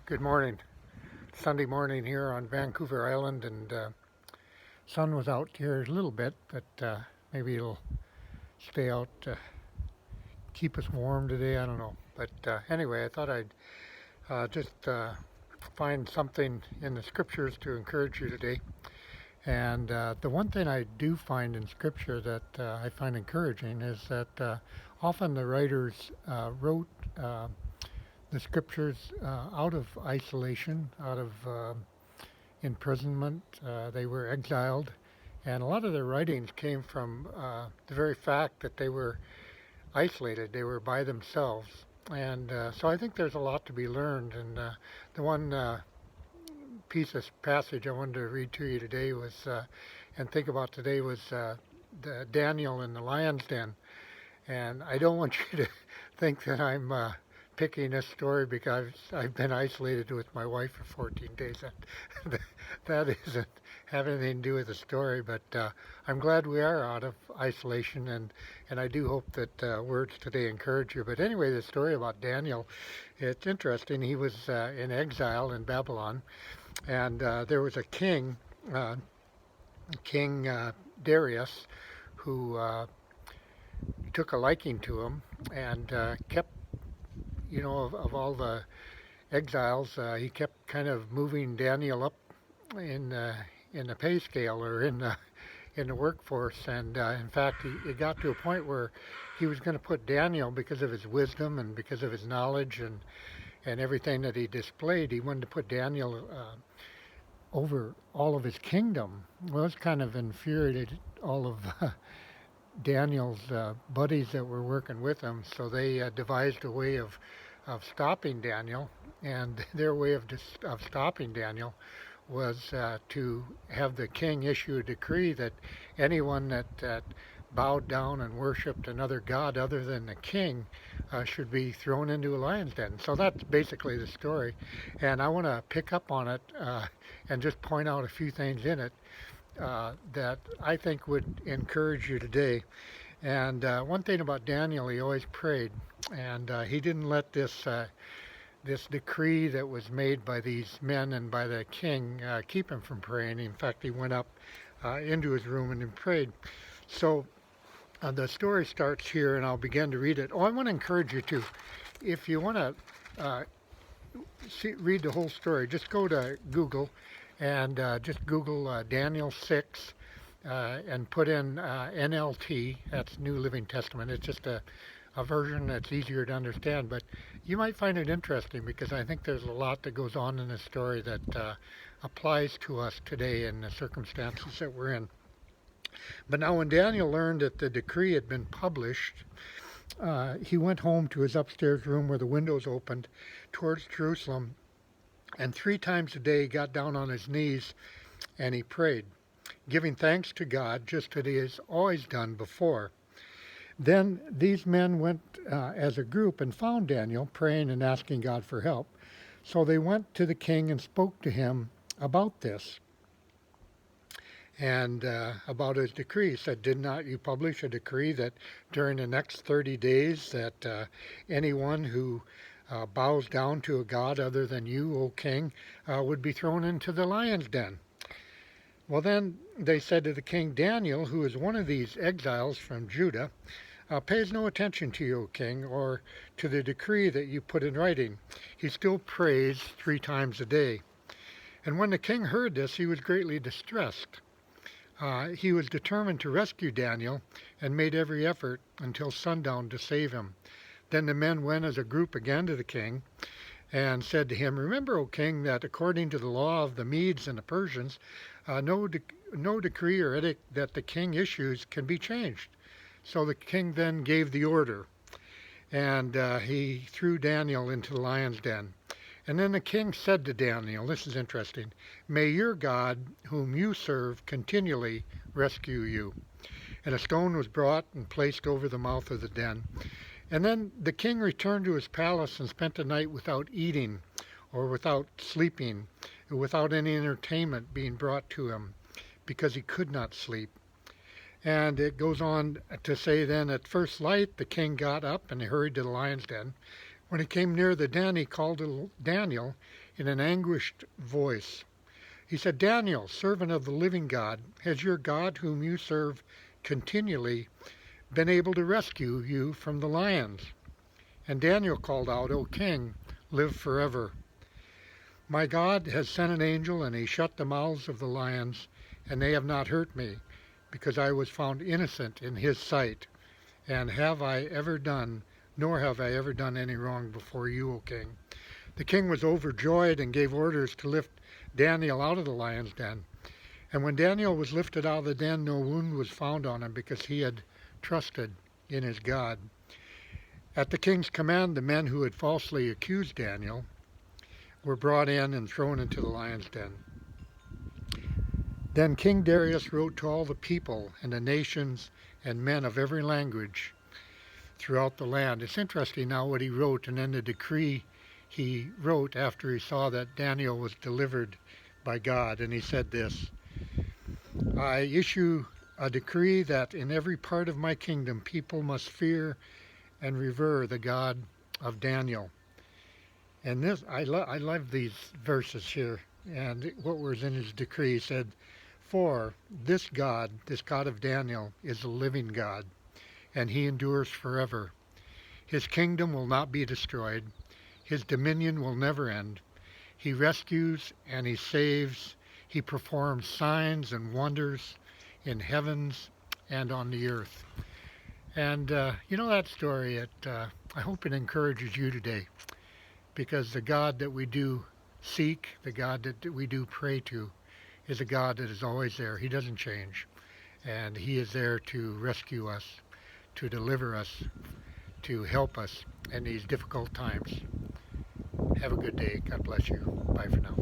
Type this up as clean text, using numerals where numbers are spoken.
Good morning. Sunday morning here on Vancouver Island, and sun was out here a little bit, but maybe it'll stay out to keep us warm today. I don't know. But anyway, I thought I'd just find something in the scriptures to encourage you today. And the one thing I do find in scripture that I find encouraging is that often the writers wrote the scriptures out of isolation, out of imprisonment. They were exiled, and a lot of their writings came from the very fact that they were isolated. They were by themselves, and so I think there's a lot to be learned. And the one piece of passage I wanted to read to you today was, and think about today, was the Daniel in the lion's den. And I don't want you to think that I'm picking this story because I've been isolated with my wife for 14 days. That doesn't have anything to do with the story, but I'm glad we are out of isolation, and I do hope that words today encourage you. But anyway, the story about Daniel, it's interesting. He was in exile in Babylon, and there was a king, King Darius, who took a liking to him and kept, of all the exiles, he kept kind of moving Daniel up in the pay scale, or in the workforce. And in fact, it got to a point where he was going to put Daniel, because of his wisdom and because of his knowledge and everything that he displayed, he wanted to put Daniel over all of his kingdom. Well, it's kind of infuriated all of Daniel's buddies that were working with him, so they devised a way of stopping Daniel, and their way of stopping Daniel was to have the king issue a decree that anyone that bowed down and worshipped another god other than the king should be thrown into a lion's den. So that's basically the story, and I want to pick up on it and just point out a few things in it that I think would encourage you today. And one thing about Daniel, he always prayed, and he didn't let this decree that was made by these men and by the king keep him from praying. In fact, he went up into his room and he prayed. So the story starts here, and I'll begin to read it. Oh, I want to encourage you to, if you want to read the whole story, just go to Google and just Google Daniel 6 and put in NLT, that's New Living Testament. It's just a version that's easier to understand, but you might find it interesting because I think there's a lot that goes on in this story that applies to us today in the circumstances that we're in. But now when Daniel learned that the decree had been published, he went home to his upstairs room where the windows opened towards Jerusalem, and 3 times a day got down on his knees and he prayed, giving thanks to God, just as he has always done before. Then these men went as a group and found Daniel praying and asking God for help. So they went to the king and spoke to him about this and about his decree. He said, "Did not you publish a decree that during the next 30 days that anyone who bows down to a god other than you, O king, would be thrown into the lion's den?" Well, then they said to the king, "Daniel, who is one of these exiles from Judah, pays no attention to you, O king, or to the decree that you put in writing. He still prays 3 times a day." And when the king heard this, he was greatly distressed. He was determined to rescue Daniel and made every effort until sundown to save him. Then the men went as a group again to the king and said to him, "Remember, O king, that according to the law of the Medes and the Persians, no decree or edict that the king issues can be changed." So the king then gave the order, and he threw Daniel into the lion's den. And then the king said to Daniel, this is interesting, "May your God, whom you serve, continually rescue you." And a stone was brought and placed over the mouth of the den. And then the king returned to his palace and spent the night without eating or without sleeping, without any entertainment being brought to him, because he could not sleep. And it goes on to say then, at first light, the king got up and he hurried to the lion's den. When he came near the den, he called to Daniel in an anguished voice. He said, Daniel, servant of the living God, has your God, whom you serve continually, been able to rescue you from the lions? And Daniel called out, O king, live forever. My God has sent an angel, and he shut the mouths of the lions, and they have not hurt me, because I was found innocent in his sight. And nor have I ever done any wrong before you, O king. The king was overjoyed and gave orders to lift Daniel out of the lion's den. And when Daniel was lifted out of the den, no wound was found on him, because he had trusted in his God. At the king's command, the men who had falsely accused Daniel were brought in and thrown into the lion's den. Then King Darius wrote to all the people and the nations and men of every language throughout the land. It's interesting now what he wrote, and then the decree he wrote after he saw that Daniel was delivered by God. And he said this, I issue a decree that in every part of my kingdom people must fear and revere the God of Daniel. And this, I love these verses here. And what was in his decree, he said, for this God of Daniel, is a living God, and he endures forever. His kingdom will not be destroyed. His dominion will never end. He rescues and he saves. He performs signs and wonders in heavens and on the earth. And you know that story, I hope it encourages you today, because the God that we do seek, the God that we do pray to, is a God that is always there. He doesn't change. And he is there to rescue us, to deliver us, to help us in these difficult times. Have a good day. God bless you. Bye for now.